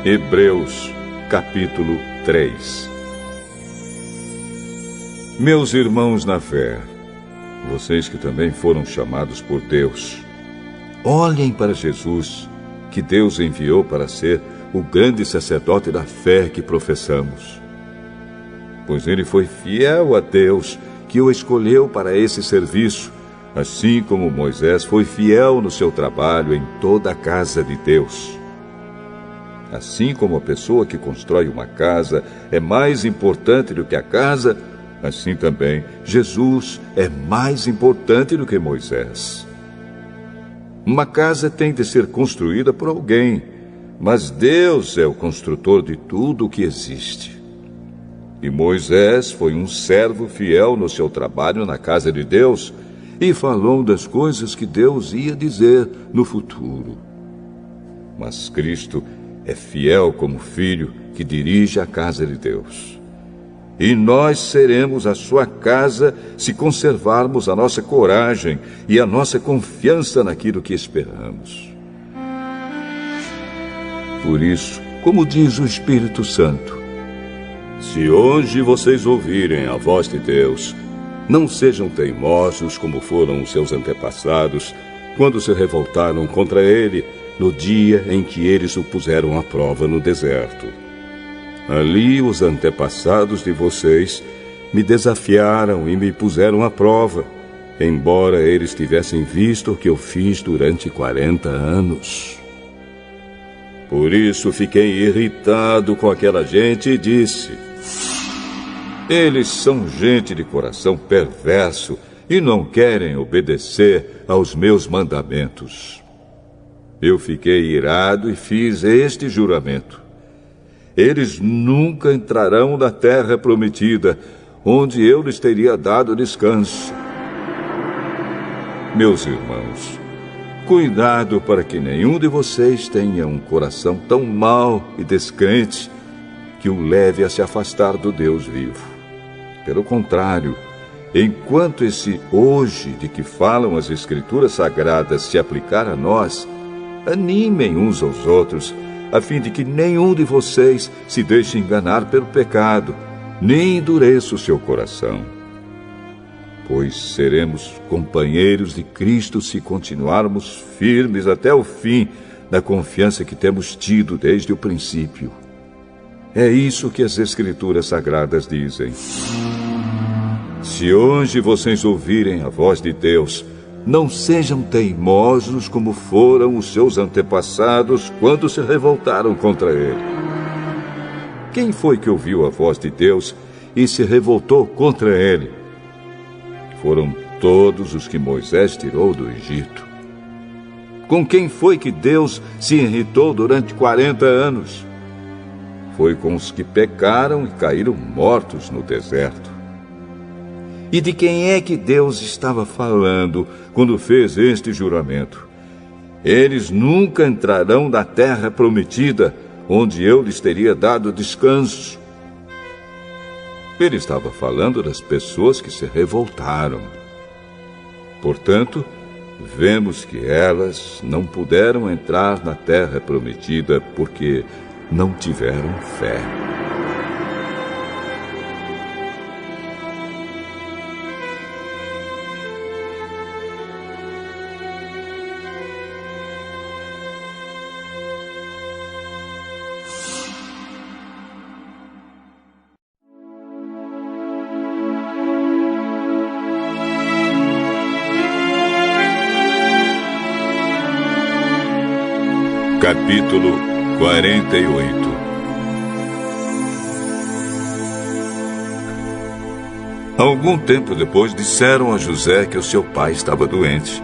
Hebreus, capítulo 3. Meus irmãos na fé, vocês que também foram chamados por Deus, olhem para Jesus, que Deus enviou para ser o grande sacerdote da fé que professamos. Pois ele foi fiel a Deus, que o escolheu para esse serviço, assim como Moisés foi fiel no seu trabalho em toda a casa de Deus. Assim como a pessoa que constrói uma casa é mais importante do que a casa, assim também Jesus é mais importante do que Moisés. Uma casa tem de ser construída por alguém, mas Deus é o construtor de tudo o que existe. E Moisés foi um servo fiel no seu trabalho na casa de Deus e falou das coisas que Deus ia dizer no futuro. Mas Cristo é fiel como filho que dirige a casa de Deus. E nós seremos a sua casa se conservarmos a nossa coragem e a nossa confiança naquilo que esperamos. Por isso, como diz o Espírito Santo, se hoje vocês ouvirem a voz de Deus, não sejam teimosos como foram os seus antepassados, quando se revoltaram contra ele, no dia em que eles o puseram à prova no deserto. Ali os antepassados de vocês me desafiaram e me puseram à prova, embora eles tivessem visto o que eu fiz durante 40 anos. Por isso fiquei irritado com aquela gente e disse: eles são gente de coração perverso e não querem obedecer aos meus mandamentos. Eu fiquei irado e fiz este juramento: eles nunca entrarão na terra prometida, onde eu lhes teria dado descanso. Meus irmãos, cuidado para que nenhum de vocês tenha um coração tão mau e descrente que o leve a se afastar do Deus vivo. Pelo contrário, enquanto esse hoje de que falam as Escrituras Sagradas se aplicar a nós, animem uns aos outros, a fim de que nenhum de vocês se deixe enganar pelo pecado, nem endureça o seu coração. Pois seremos companheiros de Cristo se continuarmos firmes até o fim na confiança que temos tido desde o princípio. É isso que as Escrituras Sagradas dizem. Se hoje vocês ouvirem a voz de Deus, não sejam teimosos como foram os seus antepassados quando se revoltaram contra ele. Quem foi que ouviu a voz de Deus e se revoltou contra ele? Foram todos os que Moisés tirou do Egito. Com quem foi que Deus se irritou durante 40 anos? Foi com os que pecaram e caíram mortos no deserto. E de quem é que Deus estava falando quando fez este juramento? Eles nunca entrarão na terra prometida, onde eu lhes teria dado descanso. Ele estava falando das pessoas que se revoltaram. Portanto, vemos que elas não puderam entrar na terra prometida porque não tiveram fé. Capítulo 48. Algum tempo depois disseram a José que o seu pai estava doente.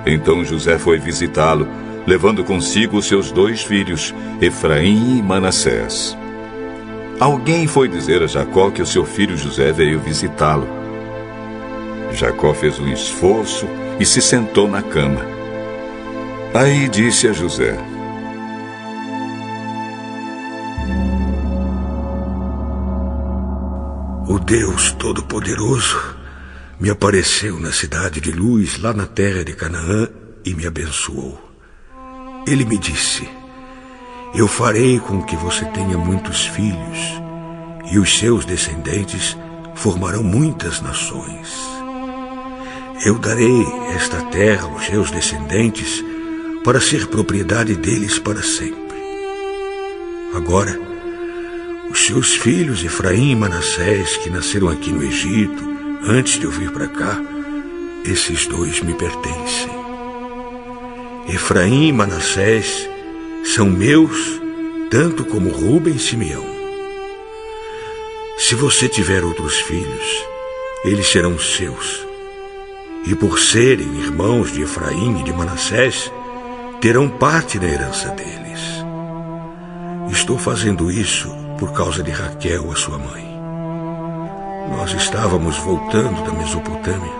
Então José foi visitá-lo, levando consigo os seus 2 filhos, Efraim e Manassés. Alguém foi dizer a Jacó que o seu filho José veio visitá-lo. Jacó fez um esforço e se sentou na cama. Aí disse a José: o Deus Todo-Poderoso me apareceu na cidade de Luz, lá na terra de Canaã, e me abençoou. Ele me disse: Eu farei com que você tenha muitos filhos, e os seus descendentes formarão muitas nações. Eu darei esta terra aos seus descendentes para ser propriedade deles para sempre. Agora, os seus filhos Efraim e Manassés, que nasceram aqui no Egito, antes de eu vir para cá, esses dois me pertencem. Efraim e Manassés são meus, tanto como Rúben e Simeão. Se você tiver outros filhos, eles serão seus. E por serem irmãos de Efraim e de Manassés, terão parte na herança deles. Estou fazendo isso por causa de Raquel, a sua mãe. Nós estávamos voltando da Mesopotâmia,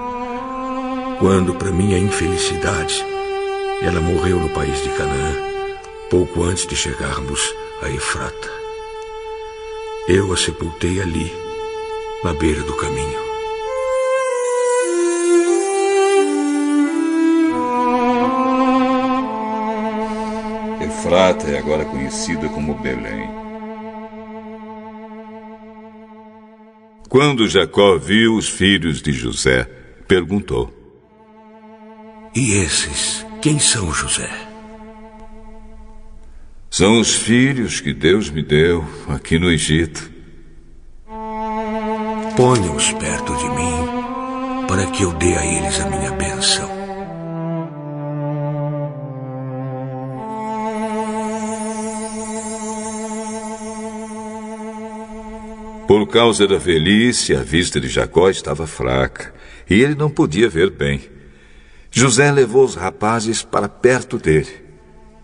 quando, para minha infelicidade, ela morreu no país de Canaã, pouco antes de chegarmos a Efrata. Eu a sepultei ali, na beira do caminho. Efrata é agora conhecida como Belém. Quando Jacó viu os filhos de José, perguntou: E esses, quem são, José? São os filhos que Deus me deu aqui no Egito. Ponha-os perto de mim, para que eu dê a eles a minha bênção. Por causa da velhice, a vista de Jacó estava fraca, e ele não podia ver bem. José levou os rapazes para perto dele,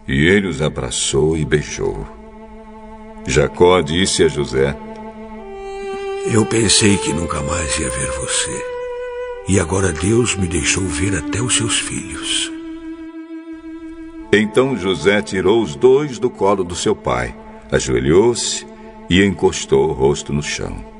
e ele os abraçou e beijou. Jacó disse a José: Eu pensei que nunca mais ia ver você, e agora Deus me deixou ver até os seus filhos. Então José tirou os dois do colo do seu pai, ajoelhou-se e encostou o rosto no chão.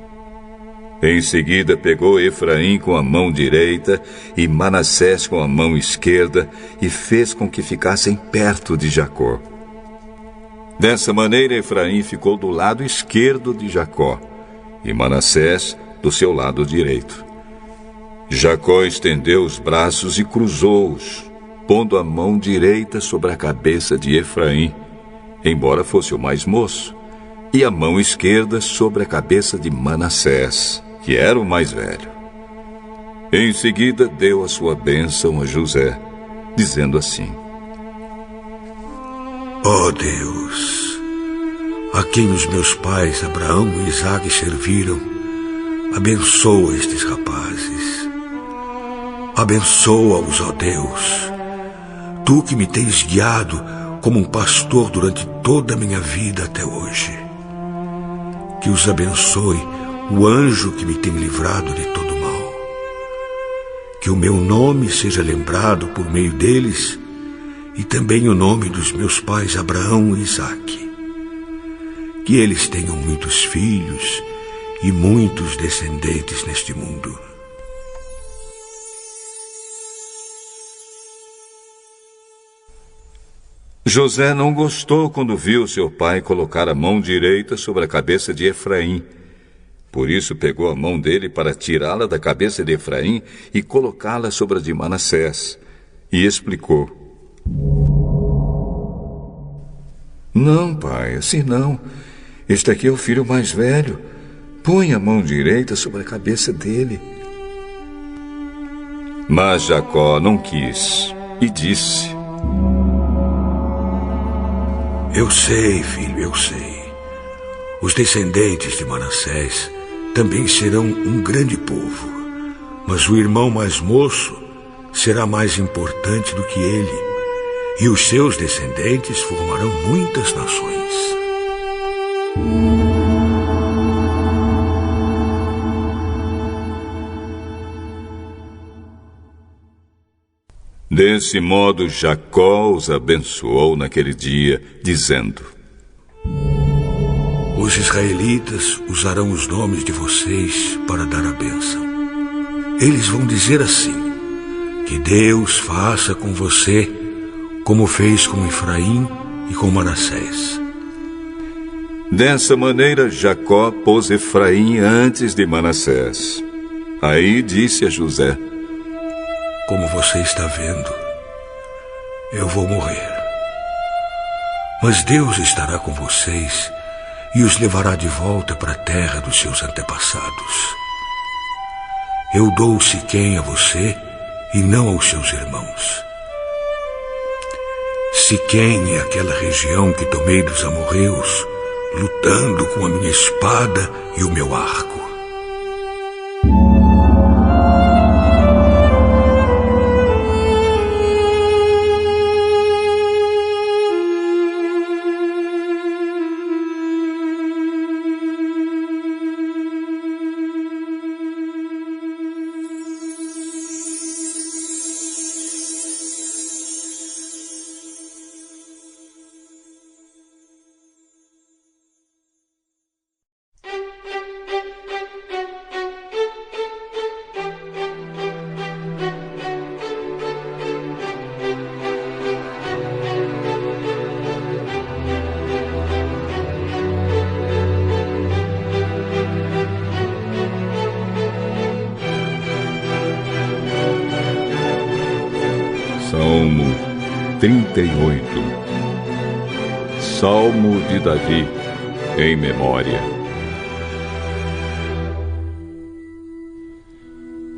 Em seguida pegou Efraim com a mão direita e Manassés com a mão esquerda e fez com que ficassem perto de Jacó. Dessa maneira, Efraim ficou do lado esquerdo de Jacó e Manassés do seu lado direito. Jacó estendeu os braços e cruzou-os, pondo a mão direita sobre a cabeça de Efraim, embora fosse o mais moço, e a mão esquerda sobre a cabeça de Manassés, que era o mais velho. Em seguida, deu a sua bênção a José, dizendo assim: Ó Deus, a quem os meus pais Abraão e Isaque serviram, abençoa estes rapazes. Abençoa-os, ó Deus, tu que me tens guiado como um pastor durante toda a minha vida até hoje. Que os abençoe o anjo que me tem livrado de todo mal. Que o meu nome seja lembrado por meio deles e também o nome dos meus pais Abraão e Isaque. Que eles tenham muitos filhos e muitos descendentes neste mundo. José não gostou quando viu seu pai colocar a mão direita sobre a cabeça de Efraim. Por isso pegou a mão dele para tirá-la da cabeça de Efraim e colocá-la sobre a de Manassés. E explicou: Não, pai, assim não. Este aqui é o filho mais velho. Põe a mão direita sobre a cabeça dele. Mas Jacó não quis e disse: Eu sei, filho, eu sei. Os descendentes de Manassés também serão um grande povo, mas o irmão mais moço será mais importante do que ele, e os seus descendentes formarão muitas nações. Desse modo, Jacó os abençoou naquele dia, dizendo: Os israelitas usarão os nomes de vocês para dar a bênção. Eles vão dizer assim: que Deus faça com você como fez com Efraim e com Manassés. Dessa maneira, Jacó pôs Efraim antes de Manassés. Aí disse a José: Como você está vendo, eu vou morrer. Mas Deus estará com vocês e os levará de volta para a terra dos seus antepassados. Eu dou Siquém a você e não aos seus irmãos. Siquém é aquela região que tomei dos amorreus, lutando com a minha espada e o meu arco. Salmo 38. Salmo de Davi, em memória.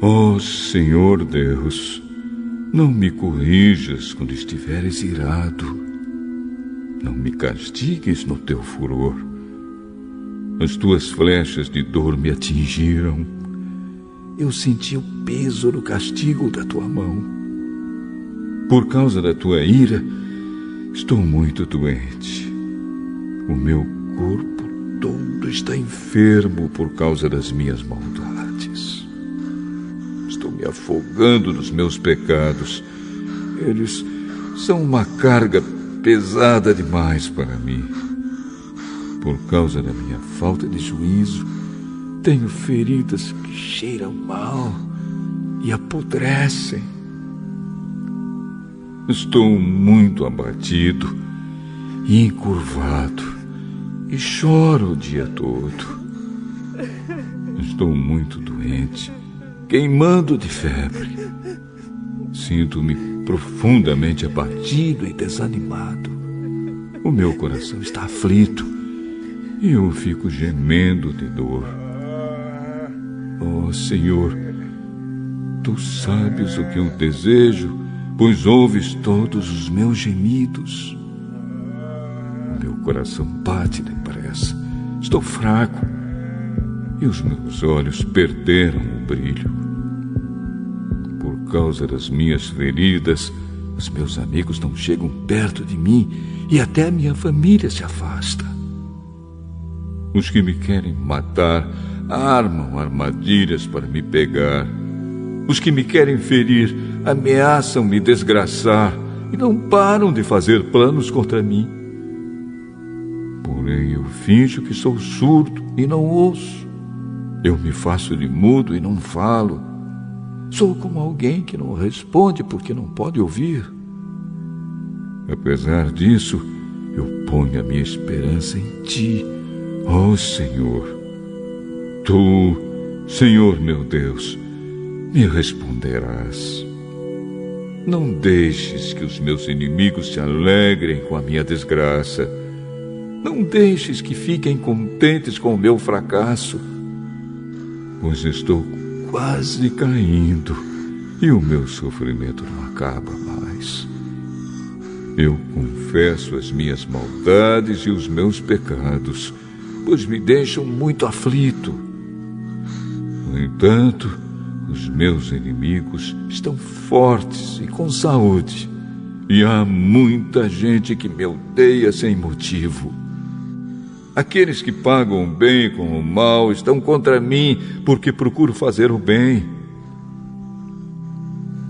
Ó Senhor Deus, não me corrijas quando estiveres irado. Não me castigues no teu furor. As tuas flechas de dor me atingiram. Eu senti o peso do castigo da tua mão. Por causa da tua ira, estou muito doente. O meu corpo todo está enfermo por causa das minhas maldades. Estou me afogando nos meus pecados. Eles são uma carga pesada demais para mim. Por causa da minha falta de juízo, tenho feridas que cheiram mal e apodrecem. Estou muito abatido e encurvado e choro o dia todo. Estou muito doente, queimando de febre. Sinto-me profundamente abatido e desanimado. O meu coração está aflito e eu fico gemendo de dor. Oh, Senhor, tu sabes o que eu desejo, pois ouves todos os meus gemidos. O meu coração bate depressa. Estou fraco e os meus olhos perderam o brilho. Por causa das minhas feridas, os meus amigos não chegam perto de mim e até a minha família se afasta. Os que me querem matar armam armadilhas para me pegar. Os que me querem ferir ameaçam me desgraçar e não param de fazer planos contra mim. Porém, eu finjo que sou surdo e não ouço. Eu me faço de mudo e não falo. Sou como alguém que não responde porque não pode ouvir. Apesar disso, eu ponho a minha esperança em ti, ó Senhor. Tu, Senhor meu Deus, me responderás. Não deixes que os meus inimigos se alegrem com a minha desgraça. Não deixes que fiquem contentes com o meu fracasso, pois estou quase caindo e o meu sofrimento não acaba mais. Eu confesso as minhas maldades e os meus pecados, pois me deixam muito aflito. No entanto, os meus inimigos estão fortes e com saúde, e há muita gente que me odeia sem motivo. Aqueles que pagam o bem com o mal estão contra mim, porque procuro fazer o bem.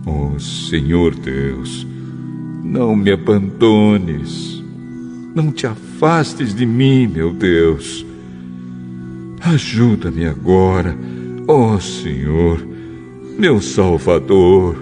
Ó Senhor Deus, não me abandones. Não te afastes de mim, meu Deus. Ajuda-me agora, ó Senhor, meu Salvador.